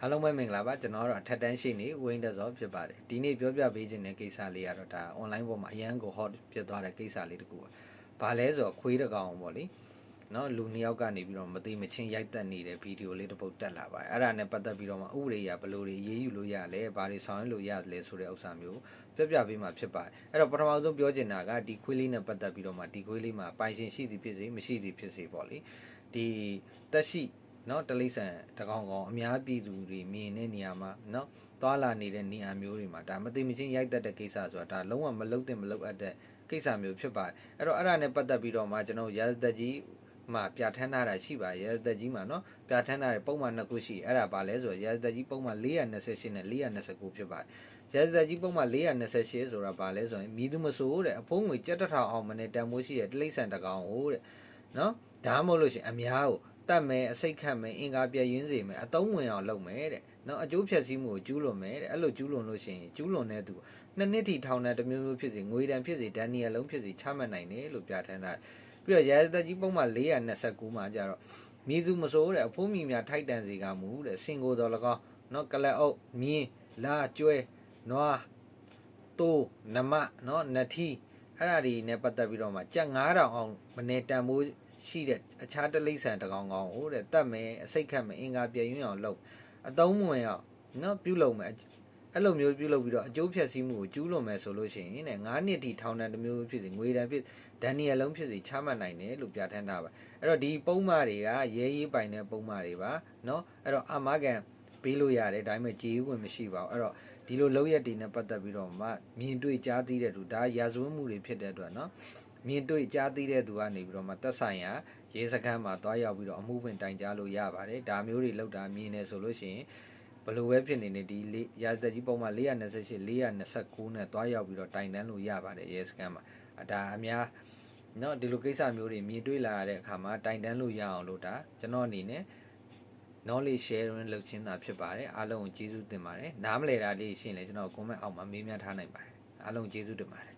အားလုံးပဲမင်္ဂလာပါကျွန်တော်တို့အထက်တန်းရှိနေဝင်းတက်စောဖြစ်ပါတယ်ဒီနေ့ပြောပြပေးခြင်းတဲ့ကိစ္စလေးကတော့ဒါ online ပေါ်မှာအရန်ကို hot ဖြစ်သွားတဲ့ကိစ္စလေးတကူပါဘာလဲဆိုတော့ခွေးတကောင်ပေါ့လေနော်လူနှစ်ယောက်ကနေပြီးတော့မသိမချင်းရိုက်တက်နေတဲ့ဗီဒီယိုလေးတစ်ပုဒ်တက်လာပါတယ်အဲ့ဒါနဲ့ပတ်သက်ပြီးတော့မှဥပဒေအရဘယ်လိုတွေရေးယူလို့ရလဲဘာတွေဆောင်ရွက်လို့ရလဲဆိုတဲ့ဥစ္စာမျိုးပြောပြပေးမှာဖြစ်ပါတယ်အဲ့တော့ပထမဆုံးပြောချင်တာကဒီခွေးလေးနဲ့ပတ်သက်ပြီးတော့မှဒီခွေးလေးမှာပိုင်ရှင်ရှိသည်ဖြစ်စေမရှိသည်ဖြစ်စေပေါ့လေဒီတက်ရှိနော်တလိဆန်တကောင်ကောင်အများပြည်သူတွေမြင်တဲ့နေရာမှာနော်သွားလာနေတဲ့နေရာမျိုးတွေမှာဒါမသိမချင်းရိုက်တက်တဲ့ကိစ္စဆိုတာဒါလုံးဝမလုံတဲ့မလုံအပ်တဲ့ကိစ္စမျိုးဖြစ်ပါတယ်အဲ့တော့အဲ့ဒါနဲ့ပတ်သက်ပြီးတော့မှကျွန်တော်ရာဇသက်ကြီးမှာပြဋ္ဌာန်းထားတာရှိပါရာဇသက်ကြီးမှာနော်ပြဋ္ဌာန်းထားတဲ့ပုံမှန်2ခုရှိအဲ့ဒါပါလဲဆိုတော့ရာဇသက်ကြီးပုံမှန်428နဲ့429ဖြစ်ပါတယ်ရာဇသက်ကြီးပုံမှန်428ဆိုတာပါလဲဆိုရင်မြည်သူမဆိုးတဲ့အဖုံးငွေ7,000အောင်မနဲ့တန်မိုးရှိတဲ့တလိဆန်တကောင်ဟိုတဲ့နော်ဒါမှမဟုတ်လို့ရှိရင်အများကိုတတ်မယ်အစိတ်ခတ်မယ်အင်္ဂါပြည့်ရင်းစေမယ်အသုံးဝင်အောင်လုပ်မယ်တဲ့နော်အကျိုးဖြတ်စည်းမှုကိုကျူးလွန်မယ်တဲ့အဲ့လိုကျူးလွန်လို့ရှိရင်ကျူးလွန်တဲ့သူ2နှစ်ထိထောင်ဒဏ်တစ်မျိုးမျိုးဖြစ်စေငွေဒဏ်ဖြစ်စေဒဏ်နီယလုံးဖြစ်စေချမှတ်နိုင်တယ်လို့ပြဋ္ဌာန်းထားပြီးတော့ရာဇသက်ကြီးပုံမှန်429မှာကျတော့မြေသူမစိုးတဲ့အဖိုးမြည်များထိုက်တန်စေကမူတဲ့စင်ကိုတော်၎င်းနော်ကလအုပ်မြင်းလာကျွဲနွားတိုးနမနော်နထီအဲ့ဒါတွေနဲ့ပတ်သက်ပြီးတော့မှကြက်9000အောင်မနေတန်မိုးရှိတဲ့အခြားတလိဆန်တကောင်ကောင်ဟိုတဲ့တတ်မယ်အစိတ်ခတ်မယ်အင်္ဂါပြည့်ရင်းအောင်လုပ်အသုံးမဝင်အောင်နော်ပြုလုပ်မယ်အဲ့လိုမျိုးပြုလုပ်ပြီးတော့အကျိုးဖြတ်စည်းမှုကိုကျူးလွန်မယ်ဆိုလို့ရှိရင်တဲ့9နှစ်ထိထောင်ဒဏ်တစ်မျိုးဖြစ်စေငွေဒဏ်ဖြစ်ဒဏ်နီအလုံးဖြစ်စေချမှတ်နိုင်တယ်လို့ပြဋ္ဌာန်းထားပါအဲ့တော့ဒီပုံမှားတွေကရဲရေးပိုင်တဲ့ပုံမှားတွေပါနော်အဲ့တော့အာမခံပေးလို့ရတယ်ဒါပေမဲ့ကြေးဝင်မရှိပါဘူးအဲ့တော့ဒီလိုလောက်ရက်တွေနဲ့ပတ်သက်ပြီးတော့မှမြင်တွေ့ကြားသိတဲ့သူဒါရာဇဝတ်မှုတွေဖြစ်တဲ့အတွက်နော်မြင်တွေ့ကြားသိတဲ့သူကနေပြီးတော့မှသက်ဆိုင်ရာရဲစခန်းမှာတွားရောက်ပြီးတော့အမှုဝင်တိုင်ကြားလို့ရပါတယ်ဒါမျိုးတွေလောက်တာမြင်နေဆိုလို့ရှိရင်ဘယ်လိုပဲဖြစ်နေနေဒီရာဇသက်ကြီးပုံမှန်428 429နဲ့တွားရောက်ပြီးတော့တိုင်တန်းလို့ရပါတယ်ရဲစခန်းမှာဒါအများနော်ဒီလိုကိစ္စမျိုးတွေမြင်တွေ့လာရတဲ့အခါမှာတိုင်တန်းလို့ရအောင်လို့ဒါကျွန်တော်အနေနဲ့ knowledge sharing လုပ်ခြင်းသာဖြစ်ပါတယ်အားလုံးကိုကျေးဇူးတင်ပါတယ်နားမလည်တာလေးရှင်းလဲကျွန်တော် comment အောက်မှာမေးမြန်းထားနိုင်ပါတယ်အားလုံးကျေးဇူးတင်ပါတယ်